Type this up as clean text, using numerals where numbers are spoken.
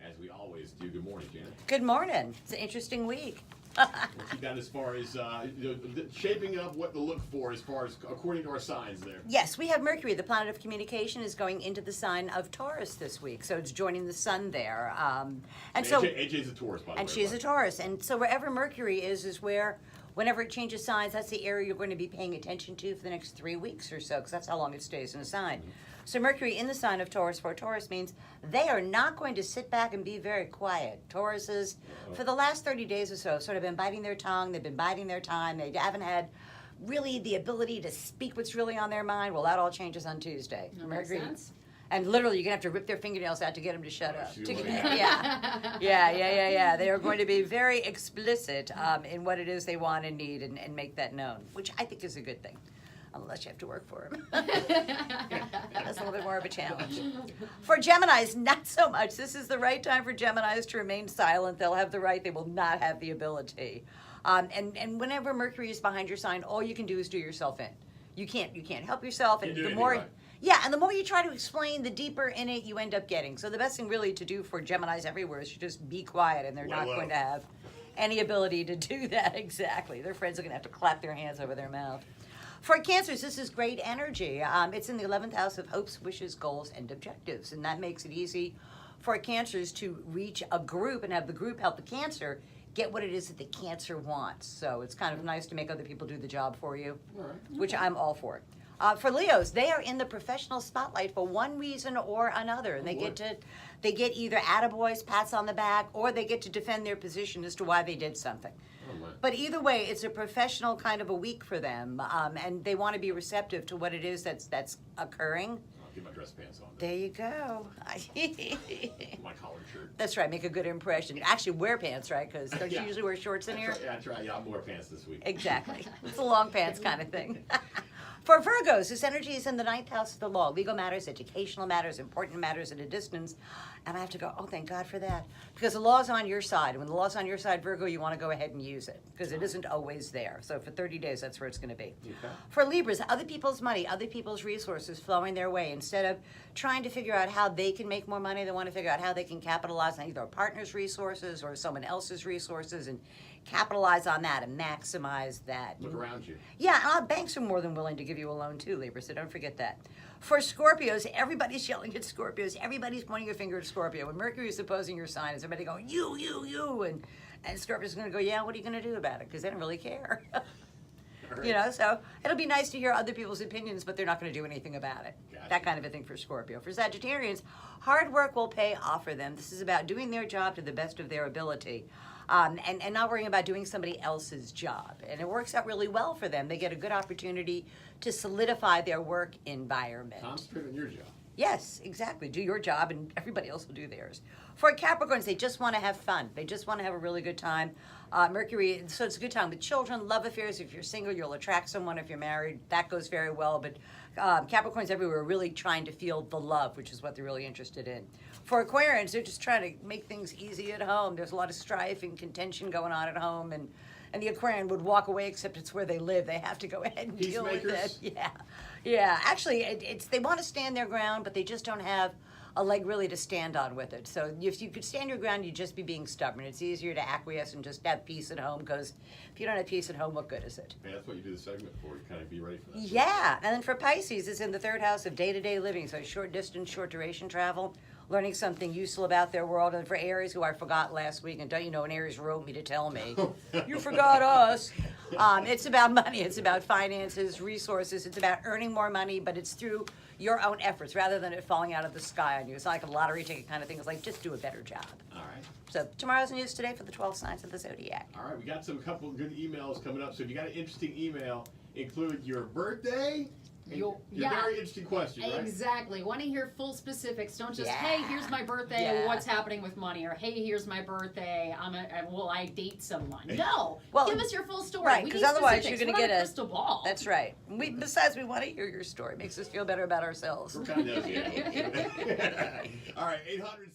as we always do. Good morning, Janet. Good morning. It's an interesting week. What you got as far as shaping up what to look for as far as according to our signs there? Yes, we have Mercury, the planet of communication, is going into the sign of Taurus this week, so it's joining the sun there. And so AJ's a Taurus, by the way. And she's a Taurus, and so wherever Mercury is where, whenever it changes signs, that's the area you're going to be paying attention to for the next 3 weeks or so, because that's how long it stays in a sign. Mm-hmm. So Mercury in the sign of Taurus for Taurus means they are not going to sit back and be very quiet. Tauruses, for the last 30 days or so, sort of been biting their tongue. They've been biding their time. They haven't had really the ability to speak what's really on their mind. Well, that all changes on Tuesday. That Mercury, makes sense. and literally, you're gonna have to rip their fingernails out to get them to shut up. Sure. Yeah. They are going to be very explicit in what it is they want and need, and make that known, which I think is a good thing. Unless you have to work for them. That's a little bit more of a challenge. For Geminis, not so much. This is the right time for Geminis to remain silent. They'll have the right, they will not have the ability. And whenever Mercury is behind your sign, all you can do is do yourself in. You can't help yourself. And the more, and the more you try to explain, the deeper in it you end up getting. So the best thing really to do for Geminis everywhere is to just be quiet, and they're not going to have any ability to do that exactly. Their friends are going to have to clap their hands over their mouth. For Cancers, this is great energy. It's in the 11th house of hopes, wishes, goals, and objectives. And that makes it easy for Cancers to reach a group and have the group help the Cancer get what it is that the Cancer wants. So it's kind of nice to make other people do the job for you, which I'm all for. For Leos, they are in the professional spotlight for one reason or another. And they get either attaboys, pats on the back, or they get to defend their position as to why they did something. But either way, it's a professional kind of a week for them, and they want to be receptive to what it is that's occurring. I'll get my dress pants on. There you go. My collared shirt. That's right. Make a good impression. Actually, wear pants, right? Because don't you usually wear shorts in here? That's right. Yeah, I'll wear pants this week. Exactly. It's a long pants kind of thing. For Virgos, this energy is in the 9th house of the law. Legal matters, educational matters, important matters at a distance. And I have to go, oh, thank God for that. Because the law's on your side. When the law's on your side, Virgo, you want to go ahead and use it. Because it isn't always there. So for 30 days, that's where it's going to be. Okay. For Libras, other people's money, other people's resources flowing their way. Instead of trying to figure out how they can make more money, they want to figure out how they can capitalize on either a partner's resources or someone else's resources and capitalize on that and maximize that. Look around you. Yeah, banks are more than willing to give you a loan too, Libra, so don't forget that. For Scorpios, everybody's yelling at Scorpios. Everybody's pointing a finger at Scorpio. When Mercury is opposing your sign, is everybody going, you, and Scorpio's going to go, yeah, what are you going to do about it? Because they don't really care. Right. You know, so it'll be nice to hear other people's opinions, but they're not going to do anything about it. Gotcha. That kind of a thing for Scorpio. For Sagittarians, hard work will pay off for them. This is about doing their job to the best of their ability. And not worrying about doing somebody else's job. And it works out really well for them. They get a good opportunity to solidify their work environment. Concentrate on your job. Yes, exactly. Do your job and everybody else will do theirs. For Capricorns, they just want to have fun. They just want to have a really good time. Mercury, so it's a good time with children, love affairs. If you're single, you'll attract someone. If you're married, that goes very well. But Capricorns everywhere are really trying to feel the love, which is what they're really interested in. For Aquarians, they're just trying to make things easy at home. There's a lot of strife and contention going on at home, and the Aquarian would walk away, except it's where they live. They have to go ahead and deal with it. Yeah. Actually, it's they want to stand their ground, but they just don't have a leg really to stand on with it. So if you could stand your ground, you'd just be being stubborn. It's easier to acquiesce and just have peace at home, because if you don't have peace at home, what good is it? Yeah, that's what you do the segment for. You kind of be ready for that. Yeah, and then for Pisces, it's in the 3rd house of day-to-day living, so short distance, short duration travel, learning something useful about their world. And for Aries, who I forgot last week, and don't you know, an Aries wrote me to tell me, you forgot us. It's about money, it's about finances, resources, it's about earning more money, but it's through your own efforts rather than it falling out of the sky on you. It's not like a lottery ticket kind of thing. It's like, just do a better job. All right. So tomorrow's news today for the 12 signs of the zodiac. All right, we got a couple of good emails coming up. So if you got an interesting email, include your birthday and your very interesting question, right? Exactly. Want to hear full specifics. Don't just, hey, here's my birthday, what's happening with money, or hey, here's my birthday, will I date someone? No. Well, give us your full story. Right, because otherwise you're going to get a crystal ball. That's right. Besides, we want to hear your story. It makes us feel better about ourselves. All right, 800.